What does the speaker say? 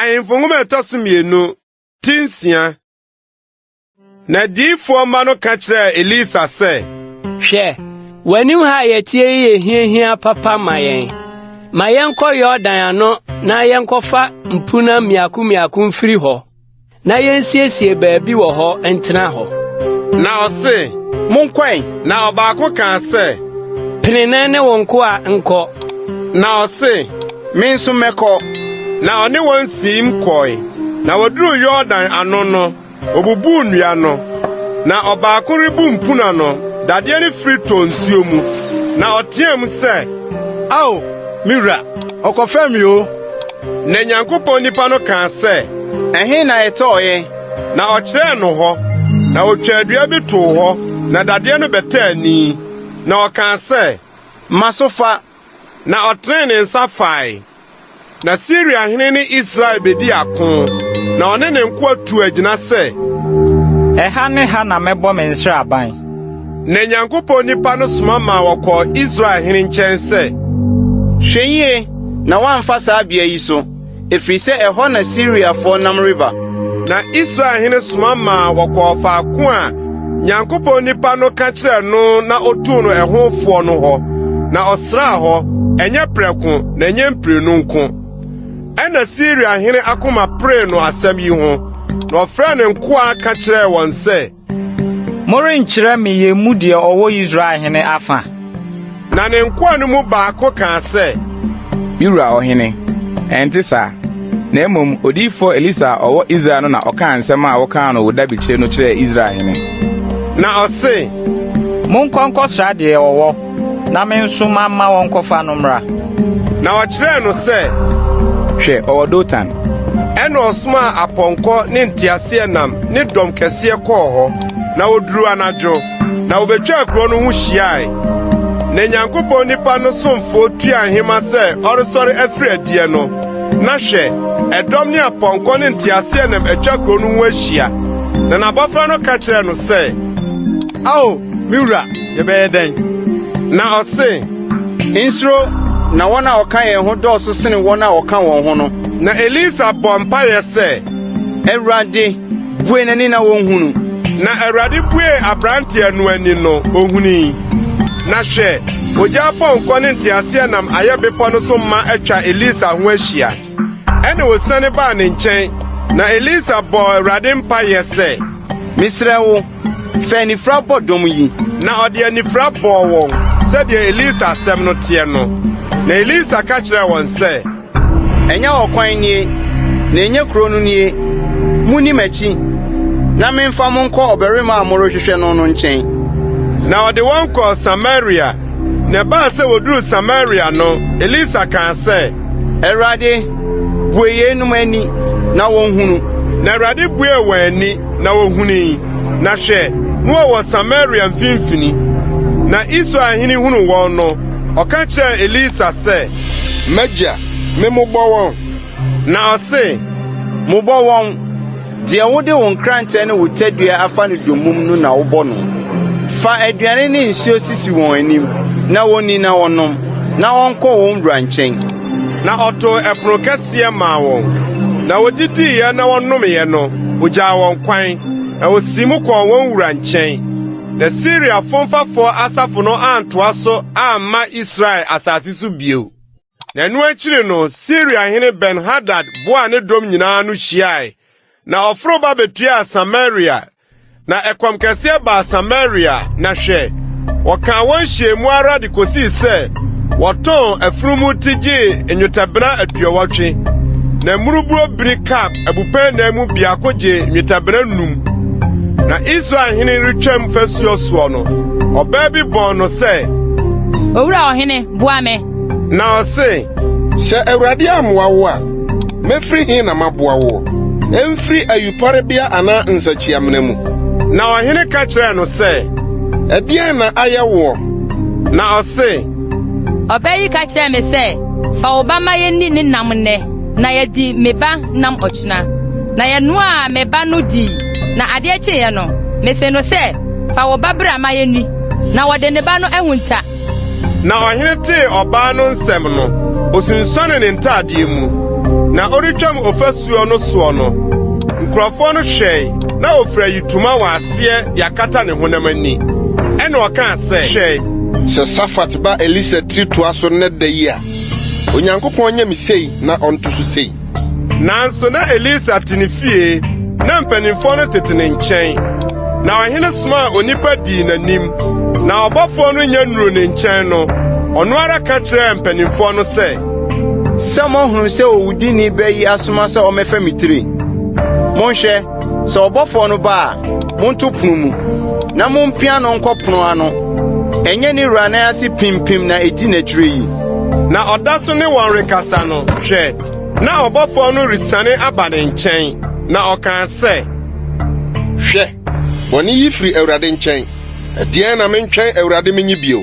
ahemfo etosumienu tinsia. Na difo ma no ka kire Elisha se, hwe wani ha yetie ye hiahia papa mayen kɔ Yordan ano na yenkofa mpuna miaku mfiri hɔ na yensiesie baabi wɔ hɔ entena hɔ. Na ɔse, monkwan. Na ɔbaako ka se, penene ne wonko a nkɔ. Na ɔse, me nso mɛkɔ. Na ɔne wɔn sim kɔe. Na wɔduru Yordan ano no, obubu nnua no. Na ɔbaako rebu mpuna no, dadeɛ ne firi tɔ nsuo mu. Na ɔteam sɛ, Ao, mira, ɔkɔfɛ mi o. Na Nyankopɔn nipa no ka sɛ, ɛhe na ɛtɔɔyɛ? Na ɔkyerɛɛ no hɔ. Na otwa adua bi too hɔ. Na dadeɛ no bɛtɛ ani. Na ɔka sɛ, ma so fa. Na ɔtene ne nsa fae. Na Syria hene ne Israel bedi ako. Na ɔne ne nko atu agyina sɛ, ɛha ne ha na mɛbɔ me nsra aban. Na Nyankopɔn nipa no soma ma wɔkɔ Israel hene nkyɛn sɛ, hwɛ yie na woamfa saa bea yi so, ɛfiri sɛ ɛhɔ na Syriafoɔ nam reba. Na Israel hene soma ma wɔkɔ faako a Nyankopɔn nipa no ka kyerɛ no na otu no ɛhofoɔ no hɔ. Na ɔsraa hɔ, ɛnyɛ prɛko na ɛnyɛ mprenu nko. Ɛna Syria hene akoma pere no asɛm yi ho. Na ɔfrɛ ne nkoa ka kyerɛ wɔn sɛ, morenkyerɛ me yɛ mu deɛ ɔwɔ Israel hene afa. Na ne nkoa no mu baako ka sɛ, Mira ɔhene, ɛnte saa. Na mmom odiyifo Elisha ɔwɔ Israel no na ɔka nsɛm a wɔka no woda bikyire no kyerɛ Israel hene. Na ɔse, monkɔnkɔ sra deɛ ɔwɔ, na me nso mamma wɔn kɔfa no mmra. Na ɔkyerɛ no sɛ, hwɛ ɔwɔ Dotan. Ɛna ɔsoma apɔnkɔ ne nteaseɛnam ne dɔm kɛseɛ kɔɔ hɔ. Na oduru anadwo. Na wobetwa kuro no ho hyiae. Na Nyankopɔn nipa no somfo tua ahema sɛ ɔresɔre afiri adiɛ no. Na hwɛ, ɛdɔm ne apɔnkɔ ne nteaseɛnam atwa kuro no ho ahyia. Na n'abɔfra no ka kyerɛ no sɛ, Ao, mira, yɛbɛyɛ dɛn? Na ɔse, insuro, na wɔn a ɔka yɛn ho dɔɔso sene wɔn a ɔka wɔn ho no. Na Elisha bɔ mpaeɛ sɛ, Awurade, bue n'ani na wɔnhunu. Na Awurade bue aberanteɛ no ani no ohuni. Na hwɛ, ogya apɔnkɔ ne nteaseɛnam ayɛ bepɔ no so ma atwa Elisha ho ahyia. Ɛna wosiane baa ne nkyɛn. Na Elisha bɔ Awurade mpaeɛ sɛ, mesrɛ wo, fɛ nifra bɔ dɔm yi. Na ɔde anifra bɔɔ wɔn, sɛdeɛ Elisha asɛm no teɛ no. Na Elisha ka kyerɛ wɔn sɛ, ɛnyɛ ɔkwan nie, na ɛnyɛ kuro no nie. Muni m'akyi, na memfa mo nkɔ ɔbarima a morehwehwɛ no no nkyɛn. Na ɔde wɔn kɔɔ Samaria. Na ɛbaa sɛ woduru Samaria no, Elisha kaa sɛ, Awurade, bue yeinom ani na wɔnhunu. Na Awurade bue wɔn ani na wohuni. Na hwɛ, na wɔwɔ Samaria mfimfini. Na Israel hene hunu wɔn no, ɔka kyerɛ Elisha sɛ, Magya, me mobɔ wɔn. Na ɔse, mobɔ wɔn, deɛ wode wo nkrantɛ ne wo tadua afa no domum no na wobɔ no. Fa aduane ne nsuo sisi wɔn anim, na wonni na wɔnom, na wɔnkɔ wɔn wura nkyɛn. Na ɔto ɛpono kɛseɛ maa wɔn. Na wodidiiɛ na wɔnomeɛ no, ogyaa wɔn kwan. Na wosi mu kɔɔ wɔn wura nkyɛn. Na Syria fomfafoɔ asafo no antoa so amma Israel asase so bio. Na ɛno akyiri no, Syria hene Ben-Hadad boaa ne dɔm nyinaa no hyiae. Na ɔforo ba betua Samaria. Na ɛkɔm kɛseɛ baa Samaria. Na hwɛ, wɔkaa wɔn hyiamu ara de kosii sɛ wɔtɔn afurumu tigye nnwotabena 20. Na mmuruburo bini kap abupɛn na mu biako gye nnwotabena 5. Na Israel hene retwam fasuo soɔ no, ɔbaa bi bɔn no sɛ, Owura ɔhene, boa me. Na ɔse, Sɛ Awurade amoa wo a, mefiri he na maboa wo? Emfiri ayuparebea ana nsakyiamena mu. Na ɔhene ka kyerɛ no sɛ, ɛdeɛn na ayɛ wo? Na ɔse, Ɔbaa yi ka kyerɛ me sɛ, fa wo ba ma yɛnni ne nam nnɛ, na yɛdi me ba nam ɔkyena. Na yɛnoa me ba no di, na adeɛ kyeeɛ no, mese no sɛ, fa wo ba bra ma yɛnni, na wɔde ne ba no ahunta. Na ɔhene tee ɔbaa no nsɛm no, osunsuane ne ntadeɛ mu. na oritwam ofasuo no so no nkurɔfoɔ no hwɛe na ofura yituma wɔ aseɛ de akata ne honam ani ɛna ɔkaa sɛ hwɛe sɛ Safat ba Elisha tiri toa so ne da yi a Onyankopɔn nyɛ me sei na ɔnto so sei. nanso na Elisha te ne fie na mpanimfoɔ no tete ne nkyɛn na ɔhene soma a onipa dii n'anim na ɔbɔfoɔ no nya nnuro ne nkyɛn no ɔno ara ka kyerɛɛ mpanimfoɔ no sɛ sɛ mohunu sɛ owudini bɛyi asoma sɛ ɔmɛfa me tiri monhwɛ sɛ ɔbɔfoɔ no ba a monto pono mu na mompia no nkɔ pono ano ɛnyɛ ne wura na ase pimpim na edi n'akyire yi na ɔda so ne wɔn rekasa no hwɛ na ɔbɔfoɔ no resane aba ne nkyɛn na ɔkaa sɛ hwɛ bɔne yi firi Awurade nkyɛn ɛdeɛn na mentwɛn Awurade menyi bio